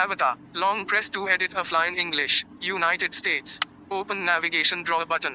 Avatar long press to edit offline English United States open navigation draw button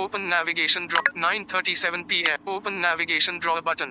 open navigation draw 9:37 p.m. open navigation draw button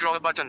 draw button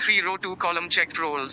3 row 2 column checked roles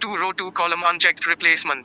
2 row 2 column unchecked replacement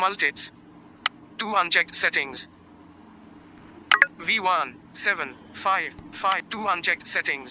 multits 2 unchecked settings V1 7 5 5 2 unchecked settings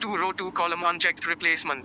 2 row 2 column unchecked replacement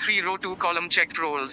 3 row 2 column checked roles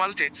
multits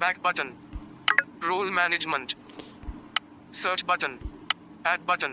back button role management search button add button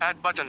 add button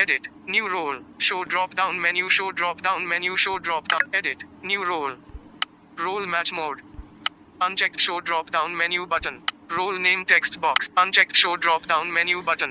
edit new role show drop down menu show drop down menu show drop down edit new role match mode unchecked show drop down menu button role name text box unchecked show drop down menu button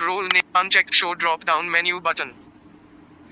role name unchecked show drop down menu button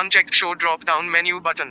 unchecked show drop down menu button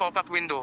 pop up window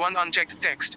1 unchecked text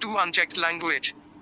2 unchecked language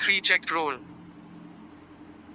3 checked role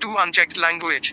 2 unchecked language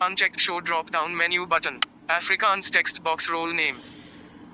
unchecked show drop down menu button Afrikaans text box role name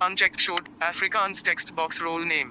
unchecked show Afrikaans text box role name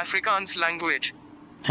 Afrikaans language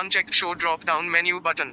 unchecked show drop down menu button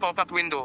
pop up window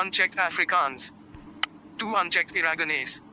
1 checked Afrikaans 2 unchecked Aragonese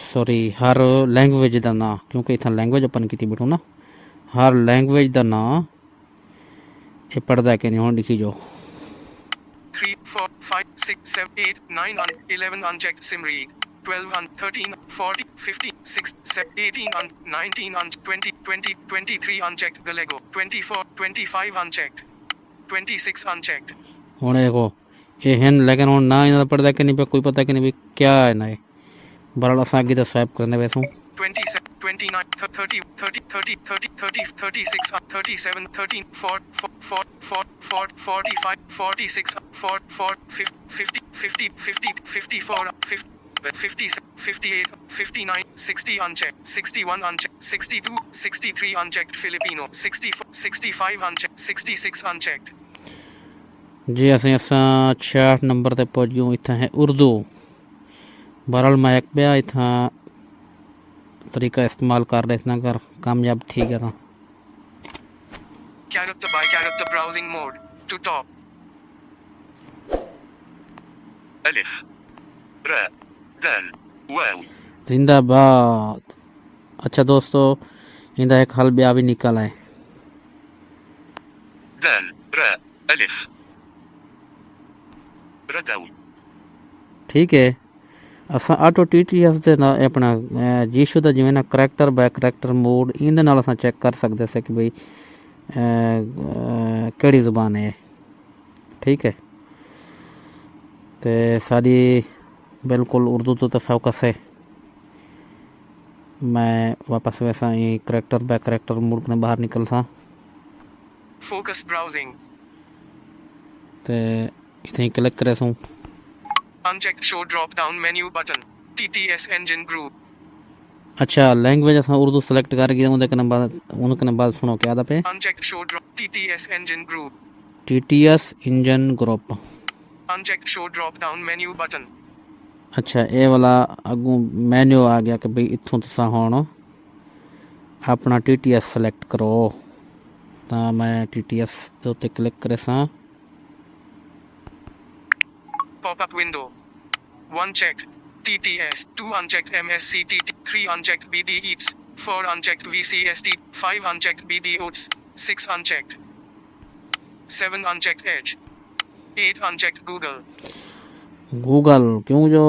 sorry Har language ਦਾ ਨਾਂ, ਕਿਉਂਕਿ ਇੱਥੇ language open ਕੀਤੀ ਬੈਠੋ ਨਾ, ਹਰ language ਦਾ ਨਾਂ ਇਹ ਪੜ੍ਹਦਾ ਕਿ ਨਹੀਂ ਹੁਣ ਲਿਖੀ ਜਾਓ। 3, 4, 5, 6, 7, 8, 9, 11 unchecked. Simri. 12, 13, 14, 15, 16, 18, 19, 20, 20, 23 unchecked. Galego. 24, 25 unchecked. 26 unchecked. ਹੁਣ ਦੇਖੋ ਇਹ ਹਨ, ਲੇਕਿਨ ਹੁਣ ਨਾ ਇਹਨਾਂ ਦਾ ਪੜ੍ਹਦਾ ਕਿ ਨਹੀਂ ਪਿਆ, ਕੋਈ ਪਤਾ ਕਿ ਨਹੀਂ ਵੀ ਕਿਆ ਹੈ ਨਾ। ਇਹ ਬਰਲ ਅਸਾਂ ਅੱਗੇ ਦਾ ਸਵੈਪ ਕਰਨੇ ਵੈਸੋਂ 27, 29, 30, 30, 30, 30, 30, 36, 37, 13, 4, 4, 4, 4, 45, 46, 4, 4, 50, 50, 50, 54, 50, 58, 59, 60 unchecked, 61 unchecked, 62, 63 unchecked. Filipino. 64, 65 unchecked, 66 unchecked. जी असें असां 66 नंबर ते पहुंच गए। इतना है उर्दू। बहरहाल मैं एक पिया इतना तरीका इस्तेमाल कर रहे इतना कर कामयाब थी गया था। Character by character browsing mode. To top. Alif. Ra. Dal. Wow. जिंदाबाद। अच्छा दोस्तों इंदा एक हल ब्या भी निकल आए। Dal. Ra. Alif. Radaw. ठीक है असां ऑटो TTS ਦੇ ਨਾਲ ਆਪਣਾ ਜੀਸ਼ੂ ਦਾ ਜਿਵੇਂ ਨਾ ਕਰੈਕਟਰ ਬਾय ਕਰੈਕਟਰ ਮੋਡ ਇਹਦੇ ਨਾਲ ਅਸਾਂ ਚੈੱਕ ਕਰ ਸਕਦੇ ਸੀ ਕਿ ਬਈ ਕਿਹੜੀ ਜ਼ੁਬਾਨ ਹੈ। ठीक है तो सारी बिल्कुल उर्दू तो फोकस है। मैं वापस वैसा ही करैक्टर बाय करैक्टर मोड में बाहर निकल सा। फोकस ब्राउजिंग तो इतने ही क्लिक करे सूँ। Unchecked show drop down menu button. TTS engine group. अच्छा लैंग्वेज असां उर्दू सेलेक्ट करके उनके बाद सुनो क्या था पे Unchecked show drop TTS engine group. TTS engine group. Unchecked show drop down menu button. अच्छा ये वाला अगू मैन्यू आ गया कि भाई इत्थों तुसां हुण अपना TTS सेलेक्ट करो। तो मैं TTS के उत्ते क्लिक करे सां। Pop-up window. 1 checked TTS, 2 unchecked MSCTT, 3 unchecked BD Eats, 4 unchecked VCST, 5 unchecked BD Oats, 6 unchecked, 7 unchecked Edge, 8 unchecked Google. Google क्यों जो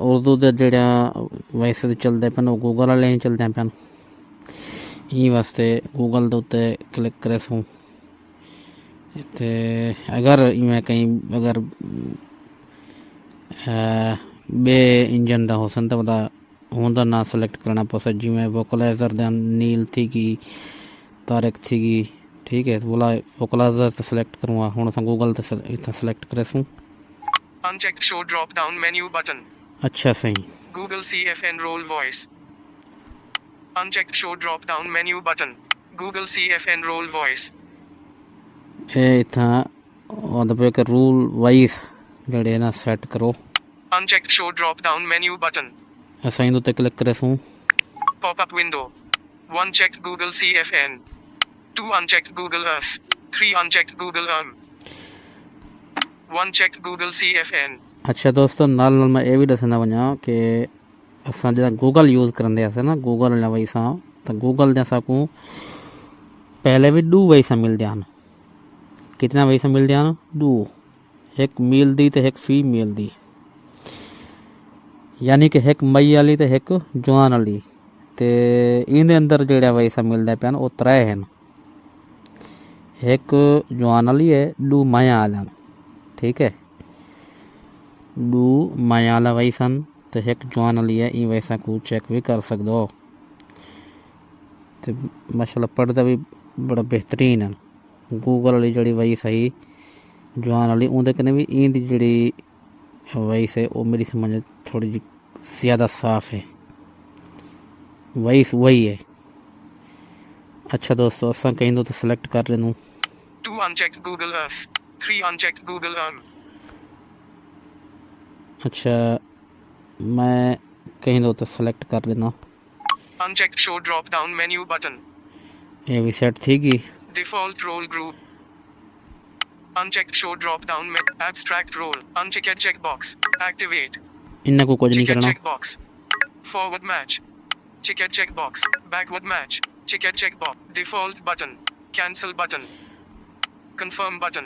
उर्दू के जड़ा वैसे तो चलते पे वो गूगल वाले ही चलते पे ये वास्ते गूगल के उत्ते क्लिक करे सूँ। तो अगर मैं कहीं अगर बे इंजन का हो सन तो वह होंदा ना सिलेक्ट करना पड़े जिमें वोकलाइजर दा नील थी गई तारक थी गई। ठीक है बोला वोकलाइजर से सिलेक्ट करूँगा हूँ अस गूगल तो इतना सिलेक्ट करे सूँ। Unchecked show drop down menu button. अच्छा सही Google CFN roll voice. Unchecked show drop down menu button. Google CFN roll voice. ये इतना आंदा पे कि रूल वाइज जड़े ना सेट करो। Unchecked show drop down menu button. असां इन ते क्लिक करे सूँ। Pop-up window. 1 checked Google CFN. 2 unchecked Google Earth. 3 unchecked Google 1 checked Google CFN. अच्छा दोस्तों नाल नाल मैं ये भी दसना वञा कि असां जॾहिं गूगल यूज़ करंदे हुआसीं न गूगल हिन वई सां त गूगल ते असांखे पहले भी 2 वई सां मिलंदा आहिनि। कितना वही से मिल दिया ना 2 एक मेल दी तो एक फीमेल दी यानी कि एक मई वाली तो एक जवान वाली तो इनके अंदर जोड़ा वैसा मिलता पे वो 3 हैं। एक जवान वाली है 2 माया वाला। ठीक है 2 माया वाला वैसन तो एक जवान वाली है ये वैसा को चेक भी कर सकते हो। तो माशाल्लाह पढ़ता भी बड़ा बेहतरीन है। गूगल वाली जड़ी वॉइस है जवान वाली उनके कने भी इंदी जड़ी वॉइस है वो मेरी समझ थोड़ी जी ज़्यादा साफ़ है। वॉइस वही है। अच्छा दोस्तों असां कहीं तो सिलेक्ट कर लें 2 unchecked Google Earth. 3 unchecked Google अच्छा मैं कहीं तो सिलेक्ट कर लेना। Unchecked show drop down menu button. ये भी सेट थी गई। Default role group. Unchecked show drop down abstract role. Unchecked checkbox. Activate. इन्ना को कुछ नहीं Checked करना। checkbox. Forward match. Ticket checkbox. Backward match. Ticket checkbox. Default button. Cancel button. Confirm button.